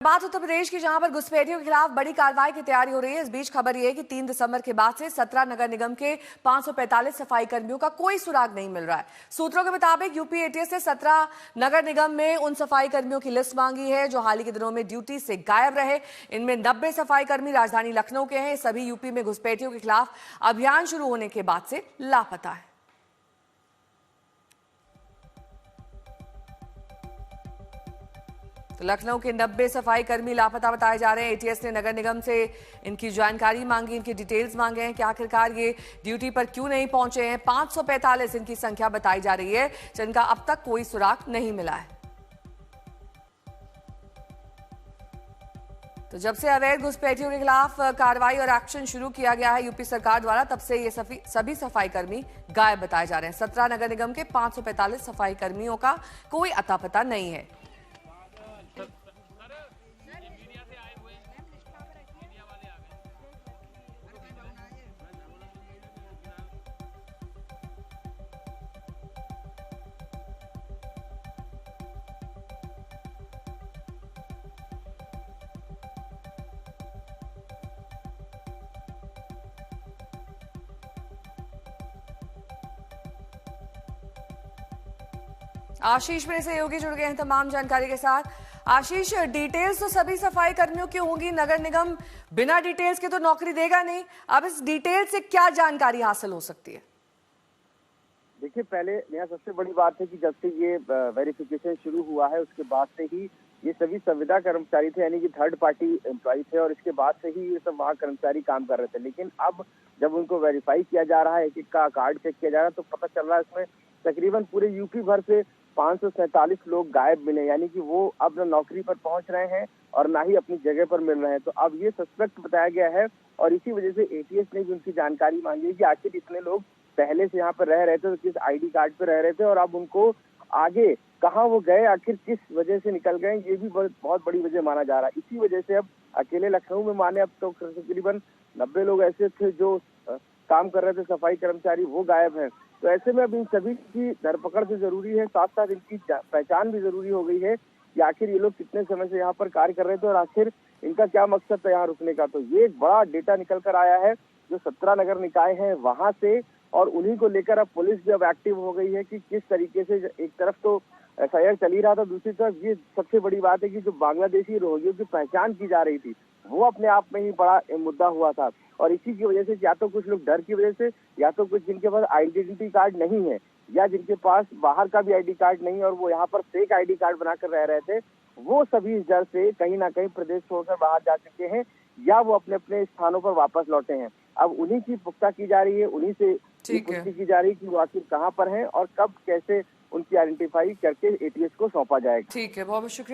बात उत्तर प्रदेश की, जहां पर घुसपैठियों के खिलाफ बड़ी कार्रवाई की तैयारी हो रही है। इस बीच खबर यह है कि 3 दिसंबर के बाद से 17 नगर निगम के 545 सफाई कर्मियों का कोई सुराग नहीं मिल रहा है। सूत्रों के मुताबिक यूपी एटीएस ने 17 नगर निगम में उन सफाई कर्मियों की लिस्ट मांगी है जो हाल ही के दिनों में ड्यूटी से गायब रहे। इनमें 90 सफाई कर्मी राजधानी लखनऊ के हैं। सभी यूपी में घुसपैठियों के खिलाफ अभियान शुरू होने के बाद से लापता है। तो लखनऊ के 90 सफाई कर्मी लापता बताए जा रहे हैं। एटीएस ने नगर निगम से इनकी जानकारी मांगी, इनकी डिटेल्स मांगे हैं कि आखिरकार ये ड्यूटी पर क्यों नहीं पहुंचे हैं। 545 इनकी संख्या बताई जा रही है जिनका अब तक कोई सुराग नहीं मिला है। तो जब से अवैध घुसपैठियों के खिलाफ कार्रवाई और एक्शन शुरू किया गया है यूपी सरकार द्वारा, तब से ये सभी सफाई कर्मी गायब बताए जा रहे हैं। 17 नगर निगम के 545 सफाई कर्मियों का कोई अता पता नहीं है। आशीष मेरे सहयोगी जुड़ गए हैं तमाम जानकारी के साथ। आशीष, डिटेल्स तो सभी सफाई कर्मियों की होंगी, नगर निगम बिना डिटेल्स के तो नौकरी देगा नहीं। अब इस डिटेल से क्या जानकारी हासिल हो सकती है? देखिए, पहले यहाँ सबसे बड़ी बात है कि जब से ये वेरिफिकेशन शुरू हुआ है उसके बाद से ही ये सभी संविदा कर्मचारी थे, यानी कि थर्ड पार्टी एम्प्लॉय थे, और इसके बाद से ही ये सब वहाँ कर्मचारी काम कर रहे थे। लेकिन अब जब उनको वेरीफाई किया जा रहा है, एक एक का कार्ड चेक किया जा रहा है, तो पता चल रहा है इसमें तकरीबन पूरे यूपी भर से 547 लोग गायब मिले, यानी कि वो अब न नौकरी पर पहुंच रहे हैं और ना ही अपनी जगह पर मिल रहे हैं। तो अब ये सस्पेक्ट बताया गया है और इसी वजह से एटीएस ने भी उनकी जानकारी मांगी है कि आखिर इतने लोग पहले से यहाँ पर रह रहे थे तो किस आईडी कार्ड पर रह रहे थे और अब उनको आगे कहाँ वो गए, आखिर किस वजह से निकल गए, ये भी बहुत बड़ी वजह माना जा रहा है। इसी वजह से अब अकेले लखनऊ में माने अब तो तकरीबन 90 लोग ऐसे थे जो काम कर रहे थे, सफाई कर्मचारी, वो गायब हैं। तो ऐसे में अब इन सभी की धरपकड़ भी जरूरी है, साथ साथ इनकी पहचान भी जरूरी हो गई है कि आखिर ये लोग कितने समय से यहाँ पर कार्य कर रहे थे और आखिर इनका क्या मकसद था यहाँ रुकने का। तो ये एक बड़ा डेटा निकल कर आया है जो 17 नगर निकाय हैं वहां से, और उन्हीं को लेकर अब पुलिस भी अब एक्टिव हो गई है कि किस तरीके से एक तरफ तो एफआईआर चल ही रहा था, दूसरी तरफ ये सबसे बड़ी बात है कि जो बांग्लादेशी रोहिंग्यों की पहचान की जा रही थी वो अपने आप में ही बड़ा मुद्दा हुआ था। और इसी की वजह से या तो कुछ लोग डर की वजह से, या तो कुछ जिनके पास आइडेंटिटी कार्ड नहीं है, या जिनके पास बाहर का भी आईडी कार्ड नहीं है और वो यहाँ पर फेक आईडी कार्ड बनाकर रह रहे थे, वो सभी इस डर से कहीं ना कहीं प्रदेश छोड़कर बाहर जा चुके हैं या वो अपने अपने स्थानों पर वापस लौटे हैं। अब उन्हीं की पुख्ता की जा रही है, उन्हीं से पुष्टि की जा रही है कि वो आखिर कहाँ पर हैं और कब कैसे उनकी आइडेंटिफाई करके एटीएस को सौंपा जाएगा। ठीक है, बहुत बहुत शुक्रिया।